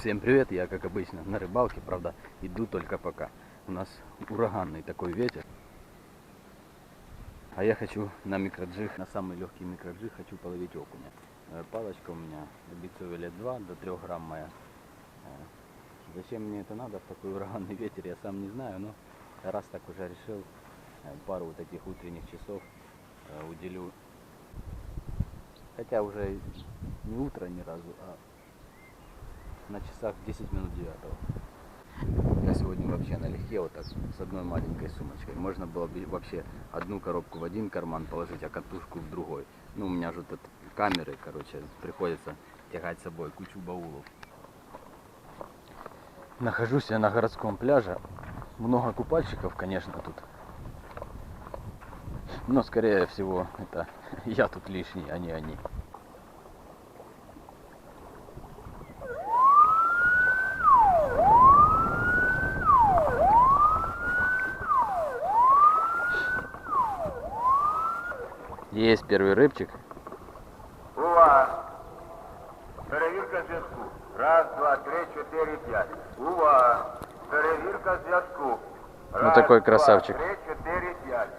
Всем привет, я как обычно на рыбалке, правда иду только пока. У нас ураганный такой ветер. А я хочу на микроджиг, на самый легкий микроджиг хочу половить окуня. Палочка у меня бицовелет 2 до 3 грамм моя. Зачем мне это надо в такой ураганный ветер, я сам не знаю, но раз так уже решил, пару вот таких утренних часов уделю. Хотя уже не утро ни разу, а на часах 10 минут 9. Я сегодня вообще налегке, вот так, с одной маленькой сумочкой. Можно было бы вообще одну коробку в один карман положить, а катушку в другой. Ну, у меня же тут камеры, короче, приходится тягать с собой кучу баулов. Нахожусь я на городском пляже. Много купальщиков, конечно, тут. Но, скорее всего, это я тут лишний, а не они. Есть первый рыбчик. Увага! Перевірка зв'язку. Раз, два, три, чотири, п'ять. Увага! Перевірка зв'язку. Раз, Ну такой красавчик. Два, три, чотири, п'ять.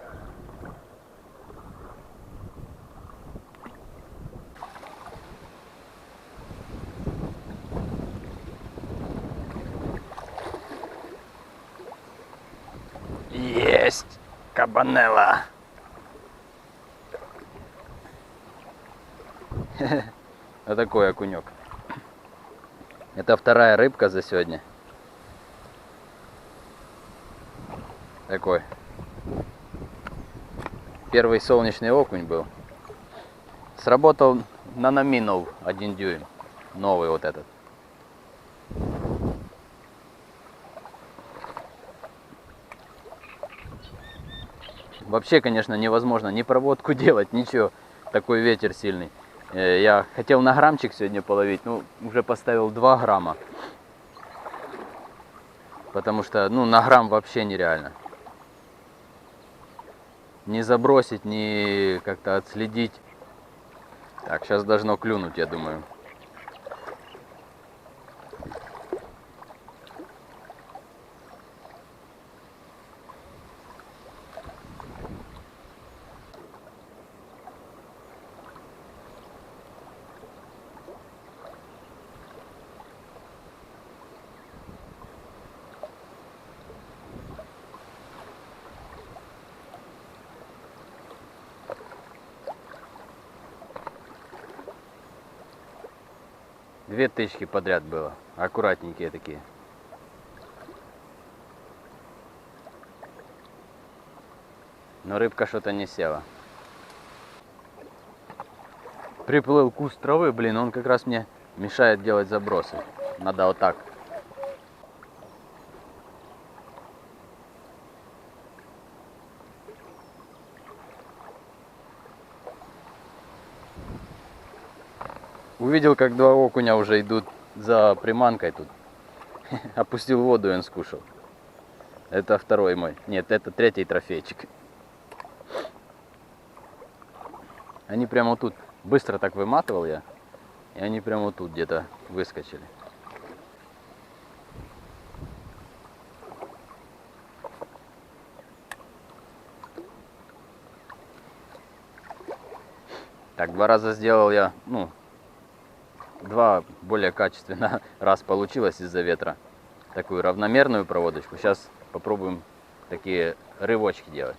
Есть! Кабанелла! Вот такой окунек. Это вторая рыбка за сегодня. Такой. Первый солнечный окунь был. Сработал наноминов 1 дюйм. Новый вот этот. Вообще, конечно, невозможно ни проводку делать, ничего. Такой ветер сильный. Я хотел на граммчик сегодня половить, ну, уже поставил 2 грамма. Потому что, ну, на грамм вообще нереально. Не забросить, не как-то отследить. Так, сейчас должно клюнуть, я думаю. Две тычки подряд было. Аккуратненькие такие. Но рыбка что-то не села. Приплыл куст травы, блин, он как раз мне мешает делать забросы. Надо вот так. Увидел, как 2 окуня уже идут за приманкой тут. Опустил в воду и он скушал. Это второй мой. Нет, это третий трофейчик. Они прямо вот тут. Быстро так выматывал я. И они прямо вот тут где-то выскочили. Так, 2 раза сделал я, ну, 2 более качественно. Раз получилось из-за ветра. Такую равномерную проводочку. Сейчас попробуем такие рывочки делать.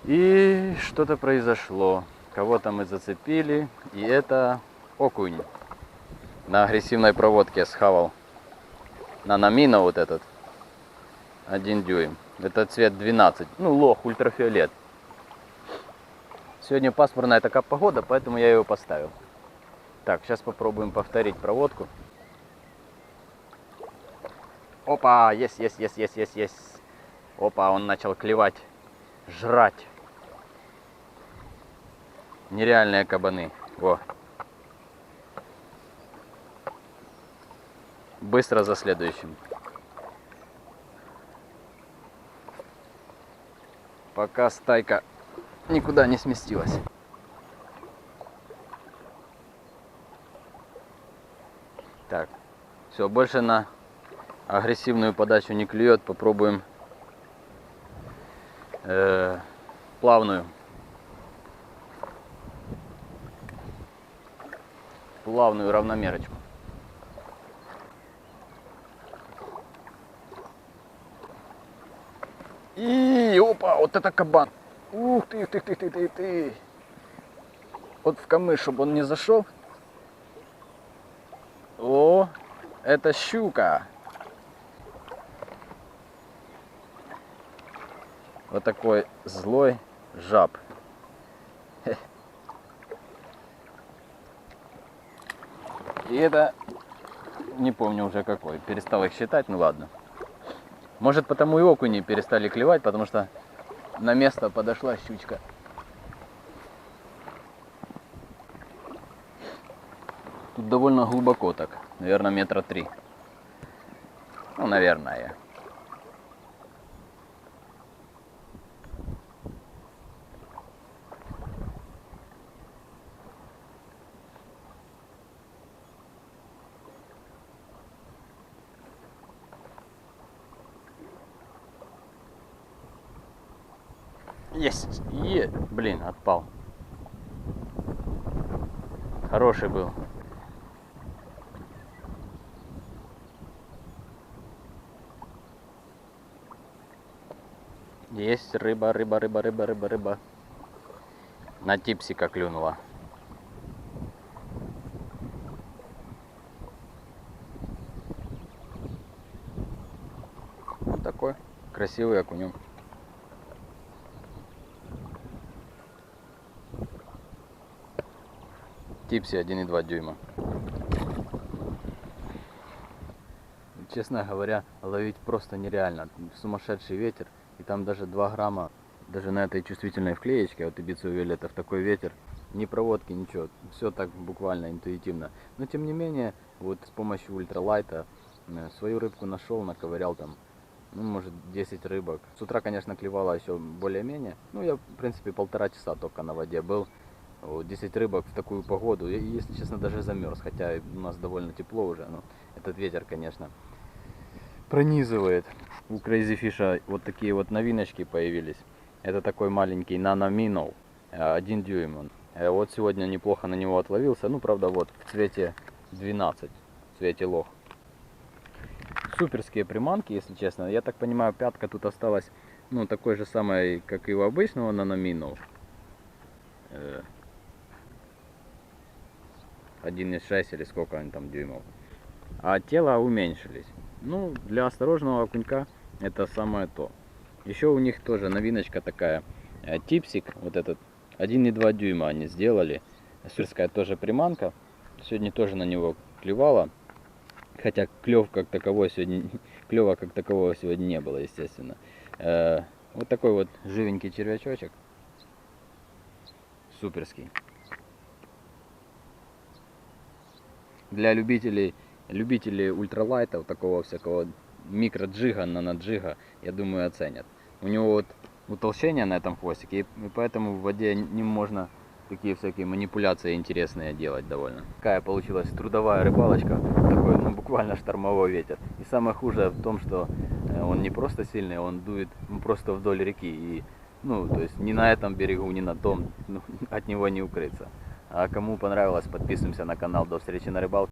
И что-то произошло. Кого-то мы зацепили. И это окунь. На агрессивной проводке схавал. Наномина вот этот. 1 дюйм. Это цвет 12. Ну, лох, ультрафиолет. Сегодня пасмурная такая погода, поэтому я его поставил. Так, сейчас попробуем повторить проводку. Опа, есть. Опа, он начал клевать, жрать. Нереальные кабаны. Во. Быстро за следующим. пока стайка никуда не сместилась. Так, все, больше на агрессивную подачу не клюет. Попробуем плавную. Плавную равномерочку. И опа, вот это кабан. Ух ты, ты. Вот в камыш, чтобы он не зашел. О, это щука. Вот такой злой жаб. И это, не помню уже какой, перестал их считать, ну ладно. Может потому и окуни перестали клевать, потому что на место подошла щучка. Тут довольно глубоко так, наверное, 3 метра. Ну, наверное. Есть! Блин, отпал. Хороший был. Есть рыба. На типсика клюнула. Вот такой красивый окунек. Типси 1,2 дюйма. Честно говоря, ловить просто нереально. Сумасшедший ветер. И там даже 2 грамма, даже на этой чувствительной вклеечке от Ibiza Violetta в такой ветер. Ни проводки, ничего. Все так буквально интуитивно. Но тем не менее, вот с помощью ультралайта свою рыбку нашел, наковырял там, ну, может, 10 рыбок. С утра, конечно, клевала еще более-менее. Ну, я, в принципе, 1,5 часа только на воде был. 10 рыбок в такую погоду. Я, если честно, даже замерз. Хотя у нас довольно тепло уже. Но этот ветер, конечно, пронизывает. У Crazy Fish вот такие вот новиночки появились. Это такой маленький Nano Minnow. 1 дюйм он. Вот сегодня неплохо на него отловился. Ну, правда, вот в цвете 12. В цвете лох. Суперские приманки, если честно. Я так понимаю, пятка тут осталась, ну, такой же самой, как и у обычного Nano Minnow. 1,6 или сколько они там дюймов. А тела уменьшились. Ну, для осторожного окунька это самое то. Еще у них тоже новиночка такая. Типсик, вот этот 1,2 дюйма они сделали. Суперская тоже приманка. Сегодня тоже на него клевала. Хотя клёва как такового сегодня не было, естественно. Вот такой вот живенький червячочек. Суперский. Для любителей ультралайта, такого всякого микроджига, наноджига, я думаю, оценят. У него вот утолщение на этом хвостике, и поэтому в воде не можно такие всякие манипуляции интересные делать довольно. Такая получилась трудовая рыбалочка, такой, ну, буквально штормовой ветер. И самое хуже в том, что он не просто сильный, он дует просто вдоль реки. И, ну, то есть ни на этом берегу, ни на том, ну, от него не укрыться. А кому понравилось, подписываемся на канал. До встречи на рыбалке.